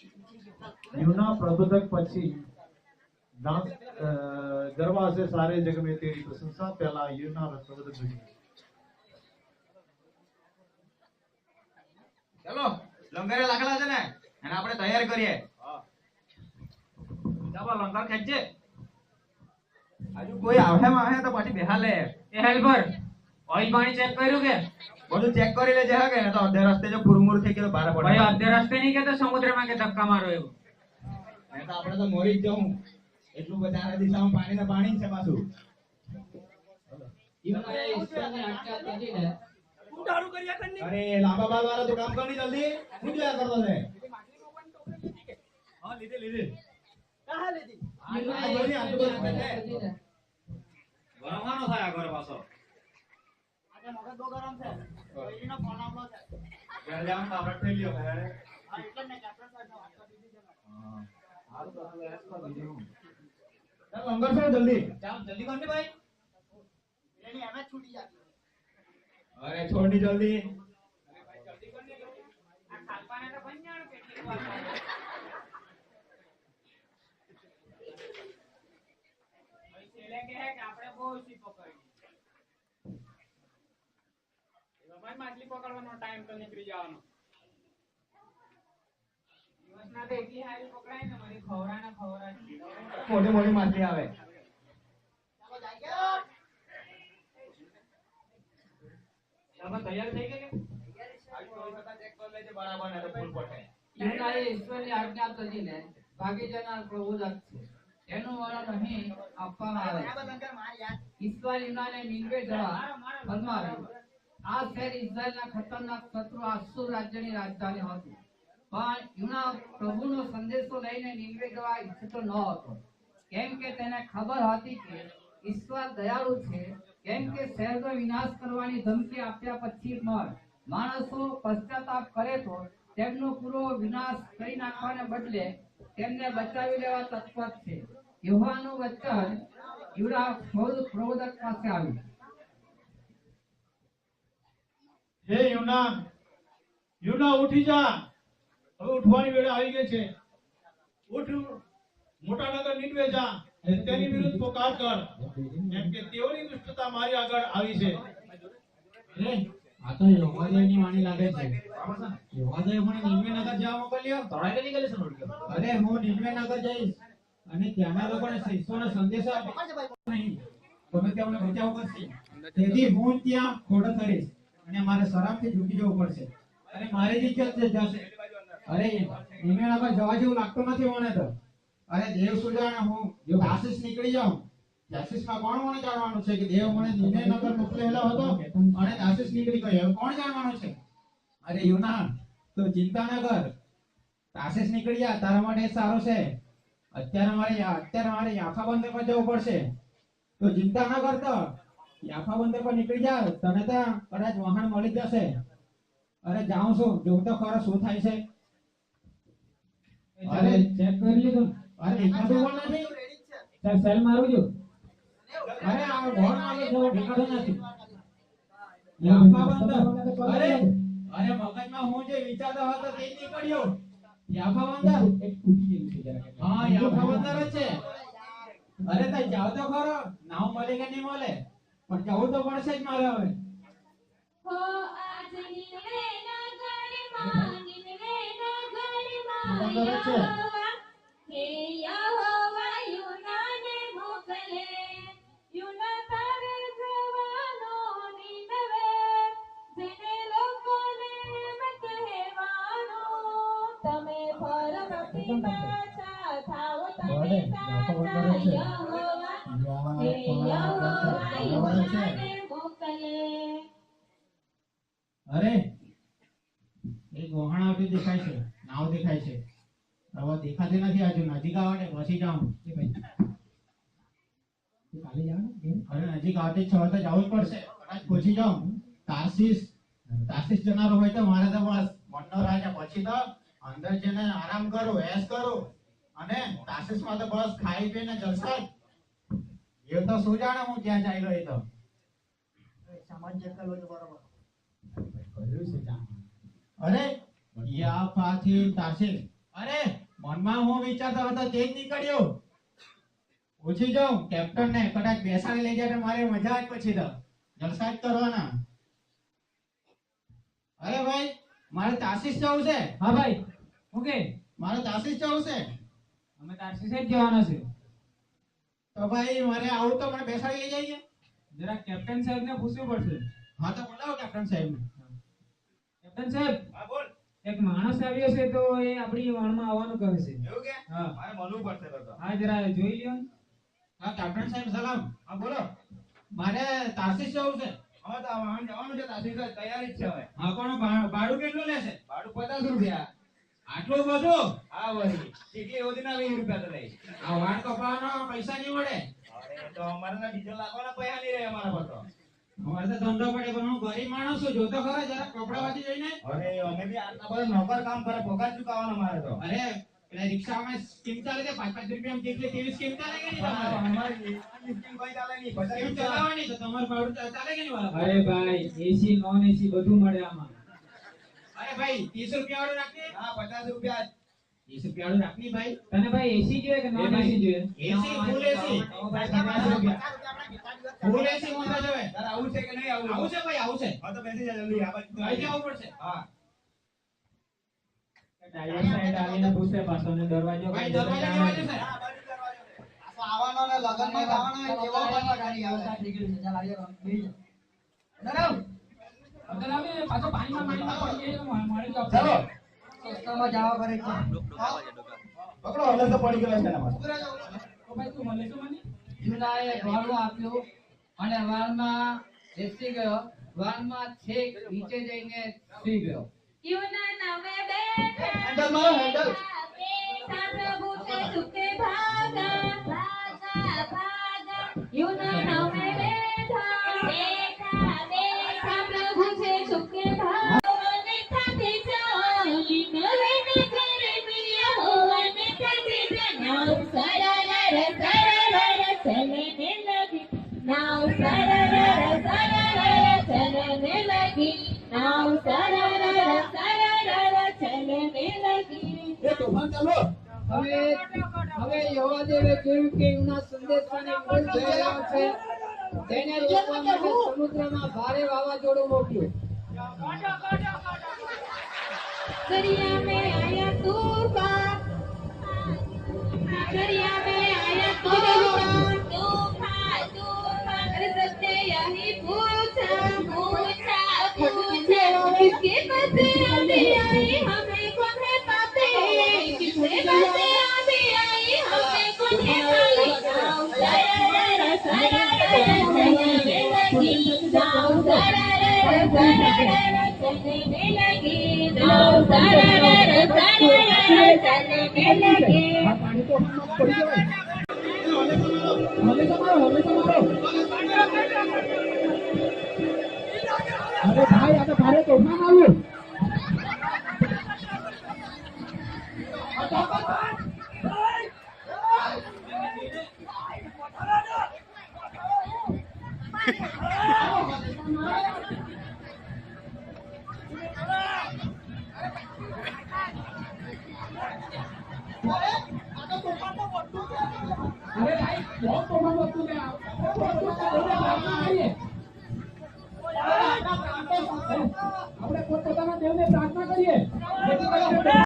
युना प्रबोधक पक्षी डांस गरबा से सारे जग में तेरी प्रशंसा पहला युना प्रबोधक बनी। चलो लंगरे लागला છે ને અને આપણે તૈયાર કરીએ ચાલો લંગર ખેંચજે હજુ કોઈ આવે તો પછી બેહાલે એ હેલ્પર ઓઇલ પાણી ચેક કર્યું કે બધું ચેક કરી લેજે હા કે તો અડધે રસ્તે જો પુરમુર થઈ ગયો બહાર પડે ભાઈ અડધે રસ્તે નહીં કે તો સમુદ્રમાં કે ધક્કા મારો એવું નહીં તો આપણે તો મોરી જ જવું એટલું બધા દિશામાં પાણીને પાણી છે પાછું ઈવના ઈશ્વરની આજ્ઞા કરી ને ઉડાડું કર્યા કર ની અરે લાંબા બાલ વાળા તો કામ કરની જલ્દી શું જોયા કરતો છે હા લીધે કાહા લીધી આ જોરી આ જોરી ગરમવાનો થાય આ ઘર પાછો આજે મગજ બહુ ગરમ છે એનો ફોન આવલો છે ઘર જામ આપણે થઈ લ્યો હે હા એટલે ને કેપ્ટન સાહેબ નો વાત કરી દીધી છે હા હારું તો હવે એસ પર દીધું ચાલ લંગર છે જલ્દી ચાલ જલ્દી કરને ભાઈ એની એમ જ છૂટી જાતી અરે છોડની જલ્દી અરે ભાઈ જલ્દી કરને આ ખાલપાને તો બન જાણો કેટલી વાર ભાઈ છેલે કે હે કે આપણે બહુ ઓછી પકડી ભાઈ માછલી પકડવાનો ટાઈમ તો નીકળી જવાનો દિવસના તો એટલી હારી પકડાય ને મારી ખવરા મોટી મોટી માછલી આવે ચાલો જાય કે ચાલો તૈયાર થઈ ગયા કે આજ તો બધા ચેક કરી લેજે બરાબર ને ફૂલ પટે ઈવના ઈશ્વરની આજ્ઞા કરી ને ભાગી જનાર પ્રબોધક છે એનું વર્ણન અહીં આપવામાં આવે છે ઈશ્વર ઈવનાને નીનવે જવા ફરમાવ્યું આ શહેર ઇઝરાયલના ખતરનાક શત્રુ આસુર રાજ્યની રાજધાની હતી પણ યુના પ્રભુનો સંદેશો લઈને નીનવે જવા ઈચ્છતો ન હતો કેમ કે તેને ખબર હતી કે ઈશ્વર દયાળુ છે કેમ કે શહેરનો વિનાશ કરવાની ધમકી આપ્યા પછી પણ માણસો પશ્ચાતાપ કરે તો તેમનો પૂરો વિનાશ કરી નાખવાને બદલે તેમને બચાવી લેવા તત્પર છે યહોવાનું વચન યુડા પ્રબોધક પાસે આવ્યું हे युना युना उठी જા હવે ઉઠવાની વેળ આવી ગઈ છે ઉઠ મોટા નગર નીકળે જા તેની વિરુદ્ધ પોકાર કર કેમ કે તેઓની દુષ્ટતા મારી આગળ આવી છે અરે આ તો યહોવાની વાણી લાગે છે યહોવાએ મને નીનવે નગર જવા મોકલ્યો તોડાઈ કે નીકળે છે નોટ અરે હું નીનવે નગર જઈશ અને ત્યાંના લોકોને ઈશ્વરનો સંદેશો આપીશ નહીં તમે તેમને બચાવ કરશે તેથી હું ત્યાં ખોડો કરીશ અને મારે શરાબથી ઝૂકી જવું પડશે અને મારી જ ઇજ્જત જશે અરે નીનવે નગર જવા જેવું લાગતું નથી મને તો અરે દેવ સુજાણે હું જો આશીષ નીકળી જાઉં આશીષમાં કોણ મને જાણવાનું છે કે દેવ મને નીનવે નગર મોકલેલો હતો અને આશીષ નીકળી ગયો કોણ જાણવાનું છે અરે યુના તો ચિંતા ન કર આશીષ નીકળી જા તારા માટે સારું છે અત્યારે મારે યાફા બંદર પર જવું પડશે તો ચિંતા ન કરતો યાફા બંદર પર નીકળી જા તને તો કદાચ વાહન મળી જશે અરે જાઉં છું જોઉં તો ખરો શું થાય છે અરે ચેક કરી લીધું અરે દેખાતું પણ નથી ચાલ સેલ મારું છું અરે આ ઘોડ આવે જો દેખાતો નથી યાફા બંદર અરે મગજમાં હું જે વિચારતો હતો તે નીકળ્યો યાફા બંદર એક તૂટી ગયું છે જરા હા યાફા બંદર જ છે અરે તઈ જાવ તો ખરો નાવ મળે કે નહીં મળે પણ જવું તો પડશે જ મારે હવે હો આજ નીનવે નગરમાં યહોવા હે યહોવા યુનાને મોકલે યુના તારે જવાનો નીનવે જેને લોકોને કહેવાનું તમે પરમથી પાછા થાઓ તમે સાચા યહોવા હે યહોવા યુનાને મોકલે અરે એક વહાણ આવતી દેખાય છે નાવ દેખાય છે હવે દેખાતી નથી આજુ નજીક આવે ને પછી જાઉં એ ભાઈ કાલે જાવ ને અરે નજીક આવતી છ તો જવું જ પડશે કદાચ પહોંચી જાઉં તાર્શીશ જનારો હોય તો મારે તો બસ મનનો રાજા પછી તો અંદર જઈને આરામ કરો એશ કરો અને તાર્શીશમાં તો બસ ખાઈ પીને જલસા જ એ તો શું જાણે હું ત્યાં જઈ રહ્યો તો સમાજ જેટલો બરોબર કર્યું છે અરે યાફાથી તાર્શીશ અરે મનમાં હું વિચારતો હતો તે જ નીકળ્યો. પૂછી જાઉં કેપ્ટન ને કદાચ બેસાડી લઈ જાય તો મારે મજા જ પછી તો જલસા જ કરવાના. અરે ભાઈ મારે તાસીસ જવું છે. હા ભાઈ ઓકે મારે તાસીસ જવું છે. અમે તારસીસે જ જવાના છે. તો ભાઈ મારે આવું તો મને બેસાડી લઈ જાય. જરા કેપ્ટન સાહેબ ને પૂછવું પડશે. હા તો બોલાવો કેપ્ટન સાહેબ. કેપ્ટન સાહેબ હા બોલ. એક માણસ આવ્યો છે તો એ આપણી વાણમાં આવવાનું કહે છે. એવું કે હા મારે મળવું પડશે તો. હા જરા જોઈ લ્યો ને. હા કેપ્ટન સાહેબ સલામ. હા બોલો. મારે તાસીસ જવું છે. હવે તો વાહન જવાનું છે તાસી તો તૈયારી જ છે હવે. હા પણ ભાડું કેટલું લેશે? ભાડું 50 રૂપિયા. આટલું બધું? હા વળી ટીકલી ઓદીના 20 રૂપિયા તો લઈ. આ વાળ કપાવવાનો પૈસા નહીં મળે. અરે તો અમારે તો ડીઝલ લાખવાના પૈસા નહીં રહે અમારા પર તો. અમારે તો ધંધો પડે પણ હું ગરીબ માણસ છું. જોતો ખરા જરા કપડા વાંચી જઈને. અરે અમે બી આટલા બધા નોકર કામ કરે પગાર ચૂકવવાનો મારે તો. અરે પેલા રિક્ષામાં સ્કીમ ચાલે છે 5-5 રૂપિયા ટીકલી તેવી સ્કીમ ચાલે કે નહીં તમારે? અમારી સ્કીમ કોઈ ચાલે નહીં. 50 સ્કીમ રૂપિયા. ચલાવવાની તો તમારું ભાડું ચાલે કે નહીં વાલા? અરે ભાઈ એસી નોન એસી બધું મળે આમાં. અરે ભાઈ 30 રૂપિયા વાળું રાખની. હા 50 રૂપિયા. 30 રૂપિયા વાળું રાખની ભાઈ. તને ભાઈ એસી જોઈએ કે નોન એસી જોઈએ? એસી ફૂલ એસી. તો ભાઈ 50 રૂપિયા. ફૂલ એસી મોટા જોવે. તારે આવું છે કે નહીં આવું? આવું છે ભાઈ આવું છે. હા તો બેસી જા જલ્દી આ બાજુ. અહીં આવવું પડશે. હા. ડ્રાઈવર સાઈડ આવીને પૂછે પાછો ને દરવાજો ભાઈ દરવાજો કેવા છે? હા, બાજુ દરવાજો. આ તો આવવાનો ને લગનમાં જવાનો હોય એવો પણ ગાડી આવે. ડરાવ. અંદર આવીને પાછો પાણીમાં પડી જાય તો મારે જવાબ ચાલો. સસ્તામાં જવા કરે છે. પકડો હવે તો પડી ગયો છે એના પાસે. તો ભાઈ તું મળે તો મને જુલાએ ભાડું આપ્યું અને વાળમાં બેસી ગયો. વાળમાં છેક નીચે જઈને સુઈ ગયો. યુના નામે બેઠા હેન્ડલ મારો હેન્ડલ. બેઠા પ્રભુ છે સુખે ભાગા ભાગા ભાગા યુના નામે બેઠા પ્રભુ છે સુખે ભાગા ને થાકે ચાલી નવે ને ઘરે મિયા હોવાને થાકે નાવ સરરર ચલને લગી નાવ સરરર ચલને લગી નાવ સરરર ચલને લગી. એ તોફાન ચાલો. હવે યહોવાદેવે જોયું કે એમના સંદેશાને કોઈ જઈ રહ્યો છે. તેને રોકવા માટે સમુદ્રમાં ભારે વાવાઝોડું મોકલ્યું. दरिया में आया तूफान दरिया में आया तूफान तूफान तूफान अरे सत्य यही पूछा किसके पास आंधी आई हमें कौन है पाते किसके पास आंधी आई हमें कौन है पाले नाव सररर चलने लगी नाव सररर चलने लगी અરે ભાઈ આ તો ભારે તોફાન આવ્યું. અરે ભાઈ બહુ તોફાન વસ્તુ છે આ. બહુ વસ્તુ છે.